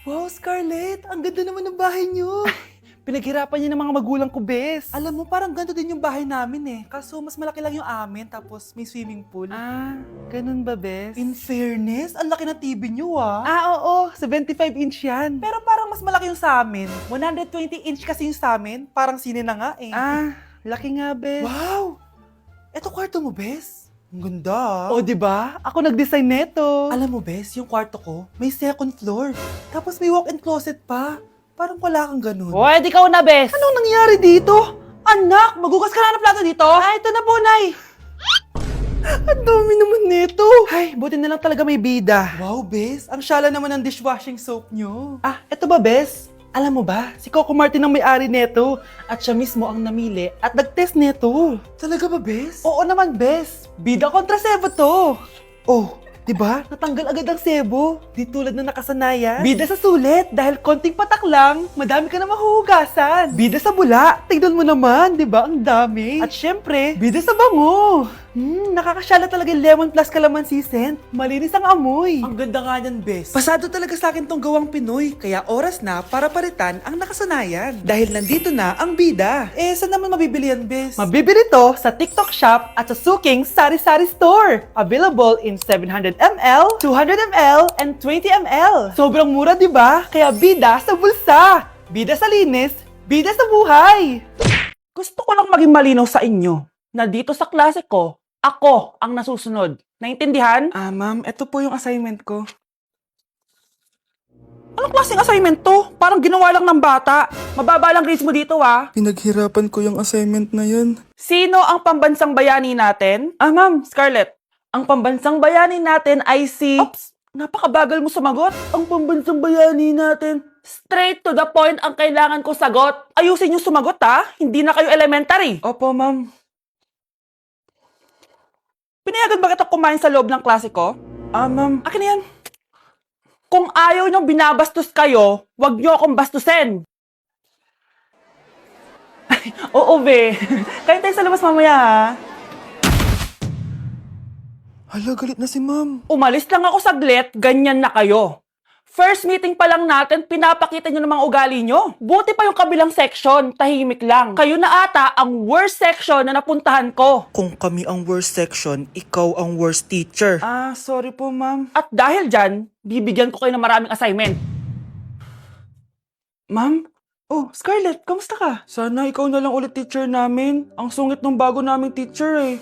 Wow, Scarlett! Ang ganda naman ng bahay niyo! Pinaghirapan niya ng mga magulang ko, bes. Alam mo, parang ganito din yung bahay namin eh. Kaso mas malaki lang yung amin, tapos may swimming pool. Ah, ganun ba, bes? In fairness, ang laki ng TV niyo ah. Oo, 75-inch yan. Pero parang mas malaki yung sa amin. 120-inch kasi yung sa amin. Parang sine na nga eh. Laki nga, bes. Wow! Eto kwarto mo, Bes. Ang ganda ah. O, di ba? Ako nag-design neto. Alam mo, Bes, yung kwarto ko, may second floor. Tapos may walk-in closet pa. Parang wala kang ganun. Hoy, di ka una, bes. Anong nangyari dito? Anak, magugas ka na ng plato dito? Ito na po, Nay. Ang dami naman nito. Ay, buti na lang talaga may bida. Wow, Bes. Ang syala naman ng dishwashing soap nyo. Eto ba, bes? Alam mo ba, si Coco Martin ang may-ari neto at siya mismo ang namili at nag-test neto. Talaga ba, Bes? Oo naman, bes. Bida kontra sebo to. Oh, di ba? Natanggal agad ang sebo. Di tulad na nakasanayan. Bida sa sulit dahil konting patak lang, madami ka na mahuhugasan. Bida sa bula, tignan mo naman, di ba? Ang dami. At syempre, bida sa bango. Nakakasyala talaga yung lemon plus calamansi scent. Malinis ang amoy. Ang ganda nga niyan, Bes. Pasado talaga sa akin tong gawang Pinoy, kaya oras na para palitan ang nakasanayan. Dahil nandito na ang bida. Saan naman mabibili yan, Bes? Mabibili to sa TikTok Shop at sa Suking Sari Sari Store. Available in 700 ml, 200 ml, and 20 ml. Sobrang mura, di ba? Kaya bida sa bulsa. Bida sa linis, bida sa buhay. Gusto ko lang maging malinaw sa inyo na dito sa klase ko, ako ang nasusunod. Naintindihan? Ma'am, ito po yung assignment ko. Anong klaseng assignment to? Parang ginawa lang ng bata. Mababa lang grades mo dito, ah. Pinaghirapan ko yung assignment na yun. Sino ang pambansang bayani natin? Ma'am, Scarlett. Ang pambansang bayani natin ay si... Oops! Napakabagal mo sumagot. Ang pambansang bayani natin. Straight to the point ang kailangan ko sagot. Ayusin yung sumagot, ha? Hindi na kayo elementary. Opo, ma'am. Pinayagan ba kita kumain sa loob ng klase ko? Ma'am. Akin na yan. Kung ayaw niyong binabastos kayo, wag niyo akong bastusin. Oo, be. Kain tayo sa labas mamaya, ha? Hala, galit na si ma'am. Umalis lang ako saglit, ganyan na kayo. First meeting pa lang natin, pinapakita nyo ng mga ugali nyo. Buti pa yung kabilang section, tahimik lang. Kayo na ata ang worst section na napuntahan ko. Kung kami ang worst section, ikaw ang worst teacher. Sorry po, ma'am. At dahil dyan, bibigyan ko kayo ng maraming assignment. Ma'am? Oh, Scarlett, kamusta ka? Sana ikaw na lang ulit teacher namin. Ang sungit ng bago naming teacher eh.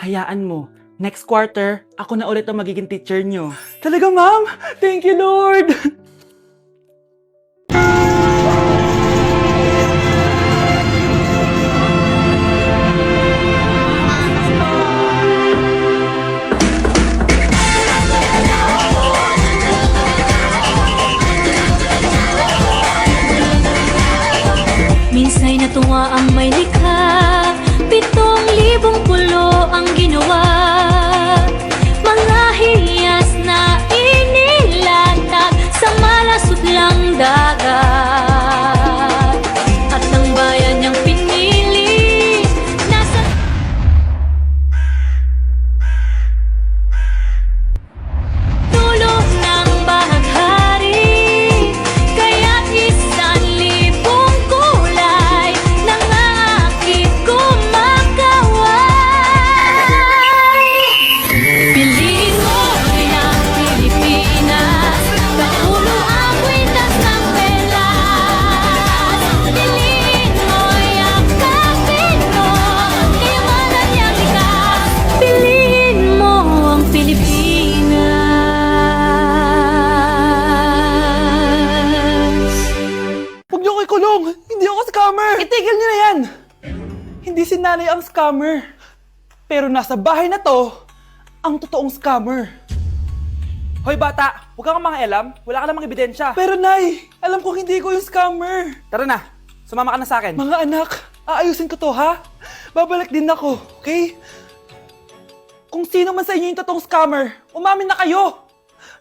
Hayaan mo, next quarter, ako na ulit ang magiging teacher nyo. Talaga, ma'am? Thank you, Lord! Minsa'y natuwa ang may likha, 7,000 pulo ang ginawa. Mga hiyas na inilatag sa malasutlang dagat. At ang bayan niyang pinili, nasa dulo ng bahaghari. Kaya't 1,000 kulay nangangakit kumakaway. Piliin mo ang Pilipinas, kaulo ang kwintas ng pelas. Piliin mo, yakapin mo, iwanan niyang likas. Piliin mo ang Pilipinas. Huwag niyo ko ikulong! Hindi ako scammer! Itigil niyo na yan! Hindi si nanay ang scammer. Pero nasa bahay na to, ang totoong scammer. Hoy bata, huwag kang mangialam. Wala ka namang ebidensya. Pero, Nay, alam ko hindi ko yung scammer. Tara na, sumama ka na sa akin. Mga anak, aayusin ko to, ha? Babalik din ako, okay? Kung sino man sa inyo yung totoong scammer, umamin na kayo!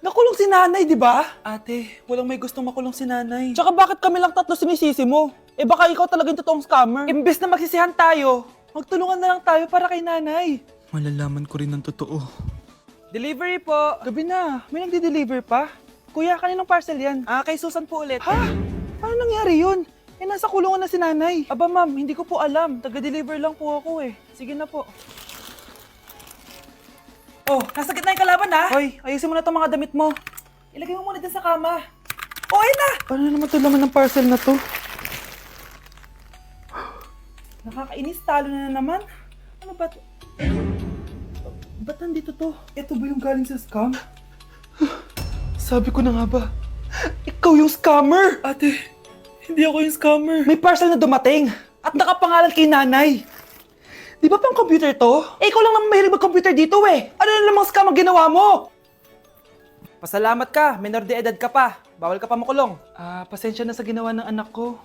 Nakulong si nanay, di ba? Ate, walang may gustong makulong si nanay. Tsaka bakit kami lang tatlo sinisisi mo? Baka ikaw talaga yung totoong scammer. Imbes na magsisihan tayo, Magtulungan na lang tayo para kay nanay. Malalaman ko rin ng totoo. delivery po. Gabi na, may nagde-deliver pa? Kuya, kaninong parcel yan? Kay Susan po ulit. Ha? Paano nangyari yun? Eh, nasa kulungan na si nanay. Aba ma'am, hindi ko po alam. Taga-deliver lang po ako eh. Sige na po. Oh, nasa gitna yung kalaban ha? Hoy, ayusin mo na itong mga damit mo. Ilagay mo muna dyan sa kama. Oh, ayun na! Paano naman ito laman ng parcel na to? Nakakainis, talo na naman. Ano ba ito? Ba't nandito to? Ito ba yung galing sa scam? Sabi ko na nga ba? Ikaw yung scammer! Ate, hindi ako yung scammer. May parcel na dumating at nakapangalan kay nanay. Di ba pang computer to? Eh, ikaw lang naman mahilig mag-computer dito eh. Ano na namang scam ang ginawa mo? Pasalamat ka, menor de edad ka pa. Bawal ka pa makulong. Pasensya na sa ginawa ng anak ko.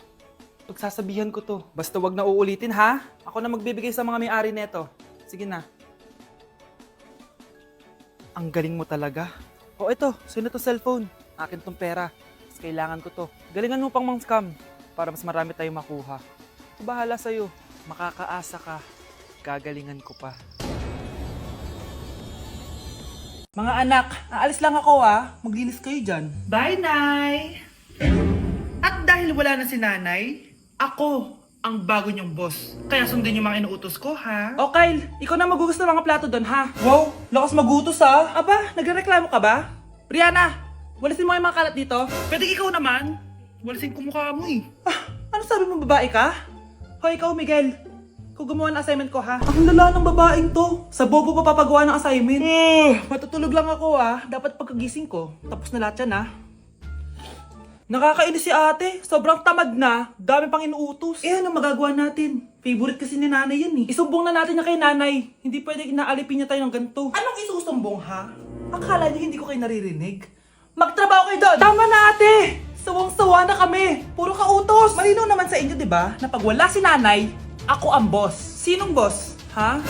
Pagsasabihan ko to. Basta wag na uulitin ha. Ako na magbibigay sa mga may-ari neto. Sige na. Ang galing mo talaga. Oh, ito. Sino to cellphone? Akin tong pera. Mas kailangan ko to. Galingan mo pang mang scam para mas marami tayong makuha. Bahala sa'yo. Makakaasa ka. Gagalingan ko pa. Mga anak, aalis lang ako Maglinis kayo dyan. Bye, Nay! At dahil wala na si Nanay, ako ang bago niyong boss. Kaya sundin yung mga inuutos ko, ha? Oh, Kyle, ikaw na magugusto ng mga plato doon, ha? Wow, lakas magutos, ha? Aba, nagrereklamo ka ba? Brianna, walisin mo yung mga kalat dito. Pwede ikaw naman. Walisin ko mukha mo, eh. Ano sabi mo, babae ka? Hoy, ikaw, Miguel. Ikaw gumawa ng assignment ko, ha? Ang lala ng babaeng to. Sa bobo pa papagawa ng assignment. Matutulog lang ako, Dapat pagkagising ko, tapos na lahat yan, Nakakainis si ate. Sobrang tamad na. Dami pang inuutos. Eh, ano magagawa natin? Favorite kasi ni nanay yan, Isumbong na natin niya kay nanay. Hindi pwede inaalipin niya tayo ng ganito. Anong isusumbong, ha? Akala niyo hindi ko kayo naririnig? Magtrabaho kayo doon! Tama na, ate! Sawang-sawa na kami. Puro kautos. Malinaw naman sa inyo, di ba? Na pag wala si nanay, ako ang boss. Sinong boss? Ha?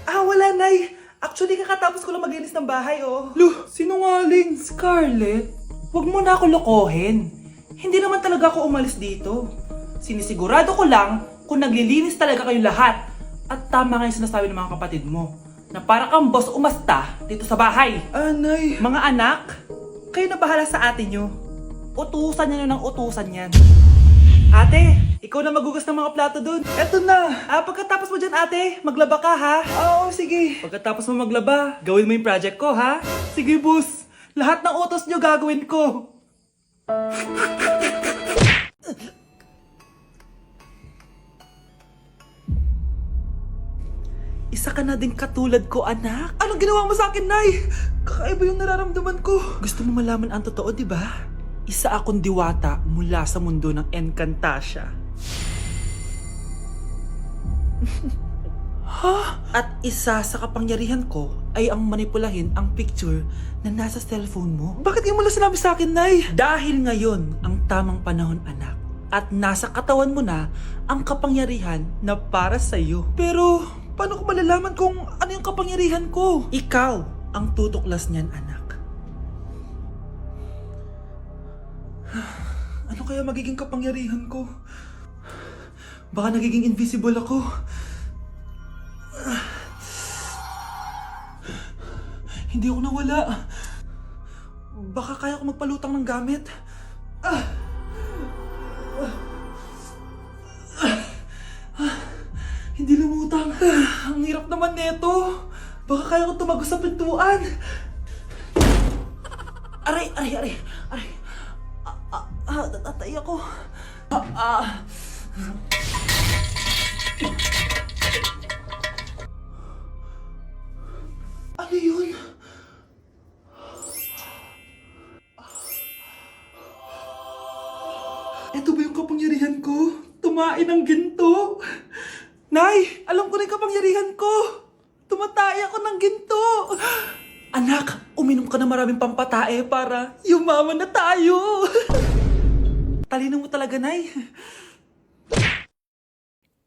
Wala, nay. Actually, kakatapos ko lang maglinis ng bahay, Lu, sinungaling. Scarlett, huwag mo na ako lokohin. Hindi naman talaga ako umalis dito. Sinisigurado ko lang kung naglilinis talaga kayong lahat. At tama nga yung sinasabi ng mga kapatid mo. Na para kang boss umasta dito sa bahay. Nay. Mga anak, kayo na bahala sa ate nyo. Utusan nyo ng utusan yan. Ate, ikaw na magugas ng mga plato dun. Eto na. Pagkatapos mo dyan, ate, maglaba ka, ha? Oo, sige. Pagkatapos mo maglaba, gawin mo yung project ko, ha? Sige, boss. Lahat ng utos nyo gagawin ko. Isa ka na din katulad ko, anak. Anong ginawa mo sa akin, Nay? Kakaiba yung nararamdaman ko. Gusto mo malaman ang totoo, di ba? Isa akong diwata mula sa mundo ng Encantasia. At isa sa kapangyarihan ko ay ang manipulahin ang picture na nasa cellphone mo. Bakit mo lang sinabi sa akin, Nay? Dahil ngayon ang tamang panahon, anak. At nasa katawan mo na ang kapangyarihan na para sa'yo. Pero, paano ko malalaman kung ano yung kapangyarihan ko? Ikaw ang tutuklas niyan, anak. Ano kaya magiging kapangyarihan ko? Baka nagiging invisible ako. Hindi ako nawala. Baka kaya ko magpalutang ng gamit. Hindi lumutang. Ang hirap naman neto. Baka kaya ko tumagos sa pintuan. Aray, aray, aray. Aray. Natatay ako. Ano yun? Ito ba yung kapangyarihan ko? Tumain ng ginto? Nay, alam ko na yung kapangyarihan ko. Tumatay ako ng ginto. Anak, uminom ka na maraming pampatae para yumaman na tayo. Talino mo talaga, Nay.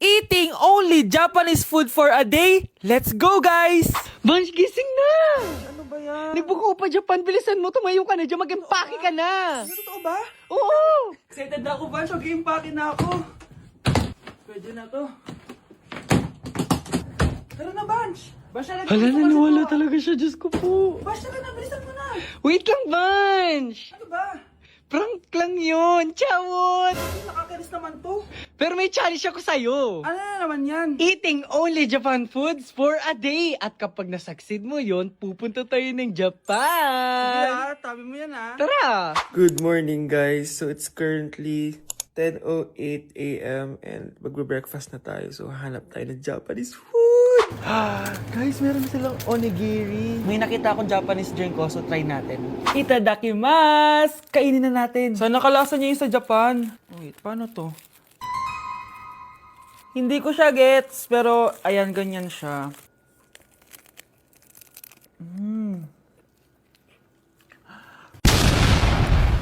Eating only Japanese food for a day? Let's go, guys! Vans, gising na! Ano ba yan? Nagbuko pa Japan, bilisan mo, tumayo ka na dyan, mag-empake ka na! Totoo ba? Oo! Excited na ako, Vans. Mag-iimpake na ako. Pwede na to. Tara na, Vans. Basha, Hala, naniwala talaga siya. Diyos ko po. Basha, na, bilisan mo na. Wait lang, Bunch! Ano ba? Prank lang yun. Chawot! Nakakainis naman to. Pero may challenge ako sa'yo. Ano na naman yan? Eating only Japan foods for a day. At kapag nasucceed mo yon, pupunta tayo ng Japan. Tabi mo yan Tara! Good morning, guys. So, it's currently 10:08 a.m. and magbe-breakfast na tayo. So, hanap tayo ng Japanese food. Guys, meron silang onigiri. May nakita akong Japanese drink ko, so try natin. Itadakimasu! Kainin na natin. Sana nakalasa niya yung sa Japan. Wait, paano to? Hindi ko siya gets, pero ayan, ganyan siya.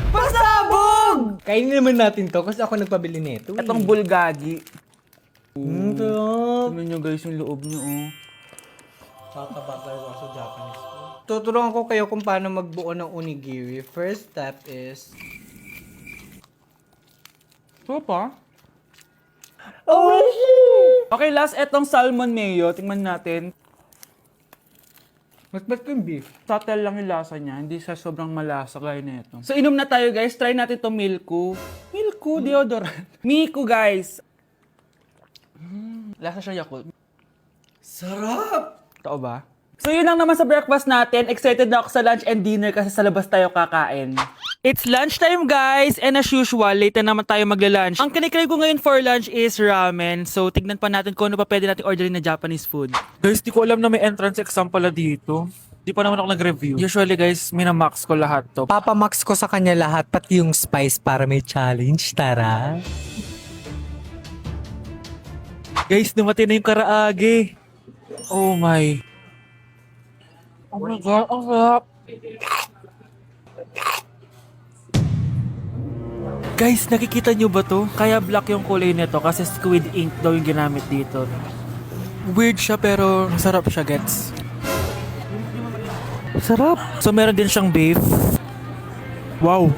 Pasabog! Kainin naman natin to kasi ako nagpabili nito. Itong bulgagi. Sarap. Tignan nyo guys yung loob nyo, oh. Tuturuan ko kayo kung paano magbuo ng onigiri. First step is... Ito pa? Okay, last etong salmon mayo. Tingnan natin. Mas ba't yung beef? Subtle lang yung lasa niya. Hindi siya sobrang malasa gaya na ito. So, inom na tayo guys. Try natin itong Milku. Milku, deodorant. Miku guys. Lasa siya Yakult. Sarap! Totoo ba? So yun lang naman sa breakfast natin. Excited na ako sa lunch and dinner kasi sa labas tayo kakain. It's lunchtime guys! And as usual, late na naman tayo magla-lunch. Ang kinikrave ko ngayon for lunch is ramen. So tignan pa natin kung ano pa pwede natin orderin na Japanese food. Guys, di ko alam na may entrance exam pala dito. Di pa naman ako nag-review. Usually guys, minamax ko lahat to. Papamax ko sa kanya lahat, pati yung spice para may challenge, tara. Guys, dumating na yung karaage. Oh my. Oh my God, ang sarap. Guys, nakikita nyo ba to? Kaya black yung kulay nito kasi squid ink daw yung ginamit dito. Weird siya pero masarap siya, gets. Sarap. So meron din siyang beef. Wow.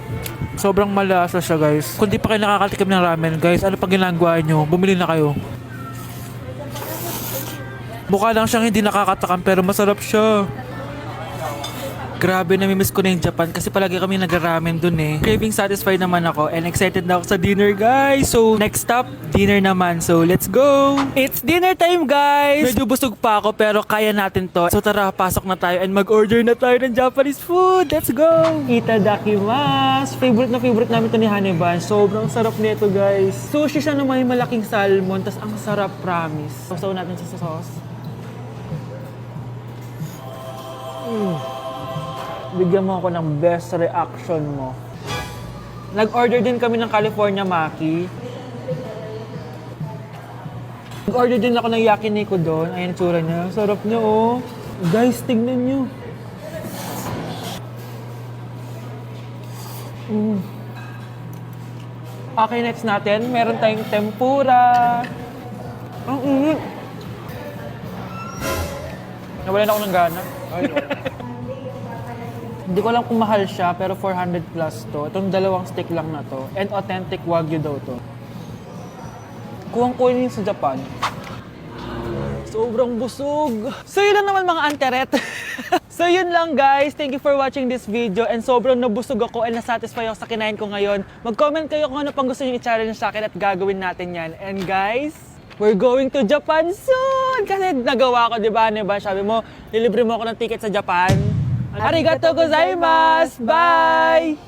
Sobrang malasa siya, guys. Kung di pa kayo nakakatikim ng ramen, guys, ano pa ginagawa nyo? Bumili na kayo. Mukha lang siyang hindi nakakatakam pero masarap siya. Grabe, namimiss ko na yung Japan kasi palagi kami nag-ramen dun eh. Craving satisfied naman ako and excited na ako sa dinner guys. So next stop, dinner naman. So let's go! It's dinner time guys! Medyo busog pa ako pero kaya natin to. So tara, pasok na tayo and mag-order na tayo ng Japanese food. Let's go! Itadakimasu! Favorite na favorite namin to ni Haneban. Sobrang sarap nito guys. Sushi siya na may malaking salmon. Tas ang sarap, promise. Sausaw natin sa sauce. Bigyan mo ako ng best reaction mo. Nag-order din kami ng California Maki. Nag-order din ako ng yakiniku doon. Ayan tsura niya. Sarap niya, oh. Guys, tignan niyo. Okay, next natin. Meron tayong tempura. Ang init. Nawalan ako ng gana. Hindi ko alam kung mahal siya, pero 400 plus to. Itong dalawang stick lang na to. And authentic Wagyu daw to. Kuwang-kuwin yun sa Japan. Sobrang busog. So yun lang naman mga anteret. So yun lang guys. Thank you for watching this video. And sobrang nabusog ako and nasatisfy ako sa kinain ko ngayon. Mag-comment kayo kung ano pang gusto nyo i-challenge sa akin at gagawin natin yan. And guys, we're going to Japan soon! Kasi nagawa ko, di ba? Sabi mo, lilibre mo ako ng ticket sa Japan. Arigatou gozaimasu! Bye!